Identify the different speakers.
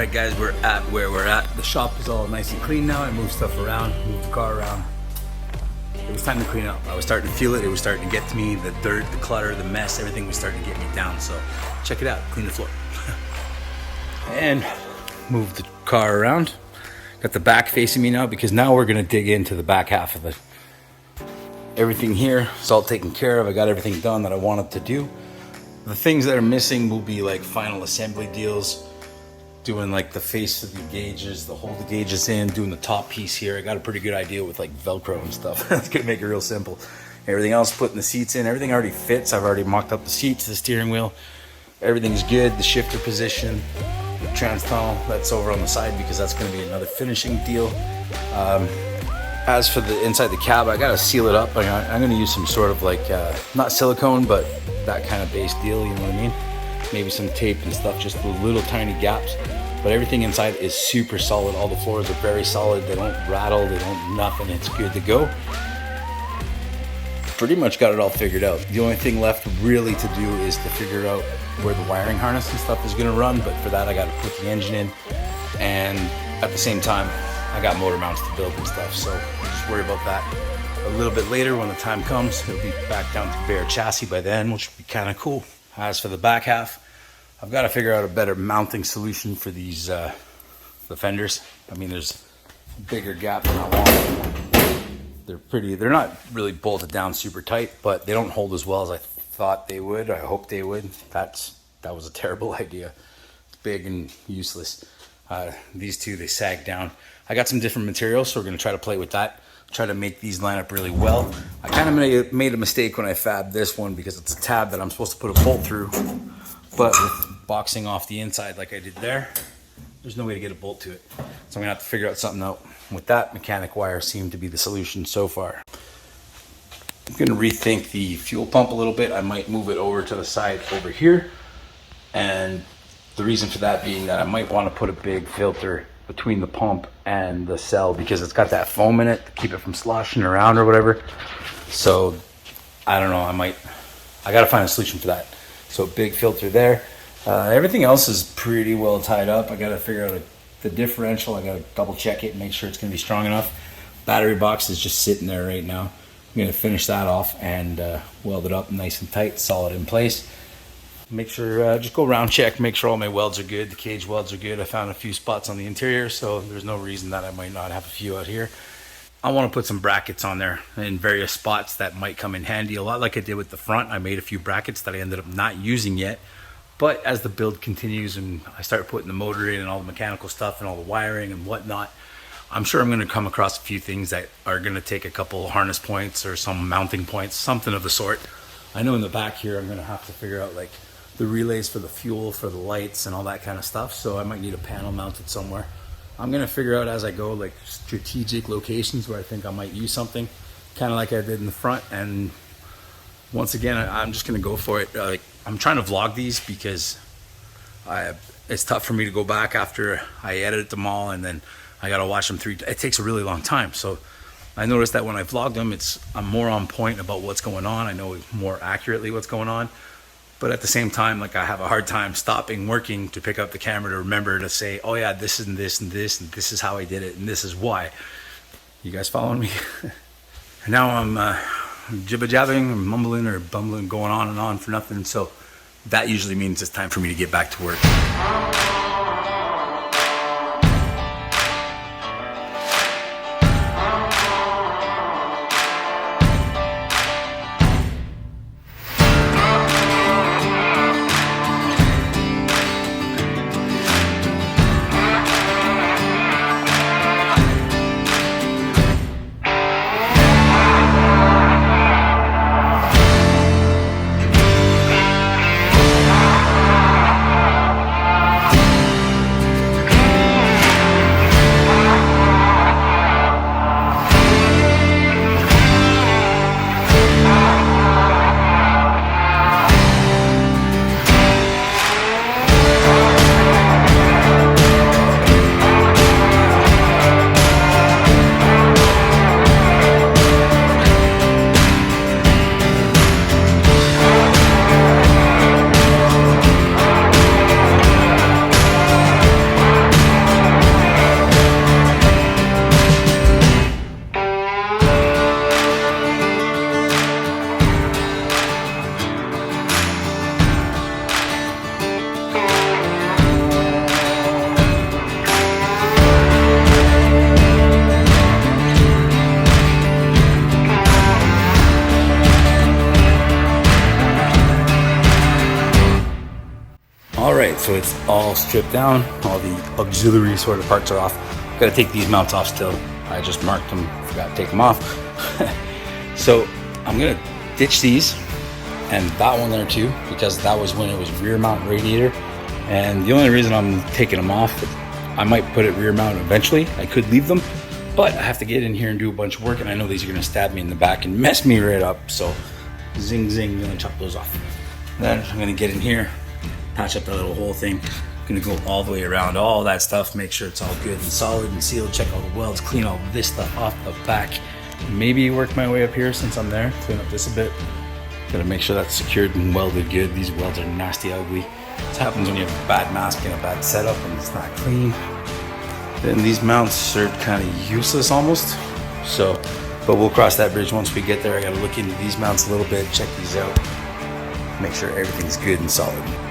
Speaker 1: Alright guys, we're at where we're at. The shop is all nice and clean now. I moved stuff around, moved the car around. It was time to clean up. I was starting to feel it. It was starting to get to me. The dirt, the clutter, the mess, everything was starting to get me down. So check it out, clean the floor. And move the car around. Got the back facing me now because now we're gonna dig into the back half of it. Everything here is all taken care of. I got everything done that I wanted to do. The things that are missing will be like final assembly deals, doing like the face of the gauges, the hold the gauges in, doing the top piece here. I got a pretty good idea with like Velcro and stuff. That's gonna make it real simple. Everything else, putting the seats in, everything already fits. I've already mocked up the seats, the steering wheel. Everything's good. The shifter position, the trans tunnel, that's over on the side because that's gonna be another finishing deal. As for the inside the cab, I gotta seal it up. I'm gonna use some sort of like, not silicone, but that kind of base deal, you know what I mean? Maybe some tape and stuff, just the little tiny gaps. But everything inside is super solid. All the floors are very solid. They don't rattle, they don't nothing. It's good to go. Pretty much got it all figured out. The only thing left really to do is to figure out where the wiring harness and stuff is gonna run. But for that, I gotta put the engine in. And at the same time, I got motor mounts to build and stuff. So I'll just worry about that a little bit later when the time comes. It'll be back down to bare chassis by then, which would be kind of cool. As for the back half, I've got to figure out a better mounting solution for these the fenders. I mean, there's a bigger gap than I want. They're not really bolted down super tight, but they don't hold as well as I thought they would. I hope they would. That was a terrible idea. It's big and useless. These two, they sag down. I got some different materials, so we're going to try to play with that. Try to make these line up really well. I kind of made a mistake when I fabbed this one because it's a tab that I'm supposed to put a bolt through, but with boxing off the inside like I did there, there's no way to get a bolt to it. So I'm gonna have to figure out something out. With that, mechanic wire seemed to be the solution so far. I'm gonna rethink the fuel pump a little bit. I might move it over to the side over here. And the reason for that being that I might want to put a big filter between the pump and the cell because it's got that foam in it to keep it from sloshing around or whatever. So I don't know, I gotta find a solution for that. So big filter there. Everything else is pretty well tied up. I gotta figure out the differential. I gotta double check it and make sure it's gonna be strong enough. Battery box is just sitting there right now. I'm gonna finish that off and weld it up nice and tight, solid in place. Make sure, just go around check, make sure all my welds are good, the cage welds are good. I found a few spots on the interior, so there's no reason that I might not have a few out here. I want to put some brackets on there in various spots that might come in handy, a lot like I did with the front. I made a few brackets that I ended up not using yet, but as the build continues and I start putting the motor in and all the mechanical stuff and all the wiring and whatnot, I'm sure I'm going to come across a few things that are going to take a couple harness points or some mounting points, something of the sort. I know in the back here I'm going to have to figure out like the relays for the fuel, for the lights and all that kind of stuff. So I might need a panel mounted somewhere. I'm gonna figure out as I go like strategic locations where I think I might use something, kind of like I did in the front. And once again, I'm just gonna go for it. Like I'm trying to vlog these because it's tough for me to go back after I edit them all and then I gotta watch them it takes a really long time. So I noticed that when I vlog them, I'm more on point about what's going on. I know more accurately what's going on. But at the same time, like I have a hard time stopping working to pick up the camera to remember to say, oh yeah, this and this and this, and this is how I did it, and this is why. You guys following me? And now I'm jibber-jabbing, mumbling or bumbling, going on and on for nothing. So that usually means it's time for me to get back to work. Alright, so it's all stripped down, all the auxiliary sort of parts are off. Gotta take these mounts off still. I just marked them, forgot to take them off. So I'm gonna ditch these and that one there too, because that was when it was rear mount radiator. And the only reason I'm taking them off, I might put it rear mount eventually. I could leave them, but I have to get in here and do a bunch of work, and I know these are gonna stab me in the back and mess me right up. So zing zing, I'm gonna chop those off. Then I'm gonna get in here, patch up that little hole thing. I'm gonna go all the way around all that stuff, make sure it's all good and solid and sealed, check all the welds, clean all this stuff off the back. Maybe work my way up here since I'm there, clean up this a bit. Gotta make sure that's secured and welded good. These welds are nasty ugly. This happens when you have a bad mask and a bad setup and it's not clean. Then these mounts are kind of useless almost. So, but we'll cross that bridge once we get there. I gotta look into these mounts a little bit, check these out, make sure everything's good and solid.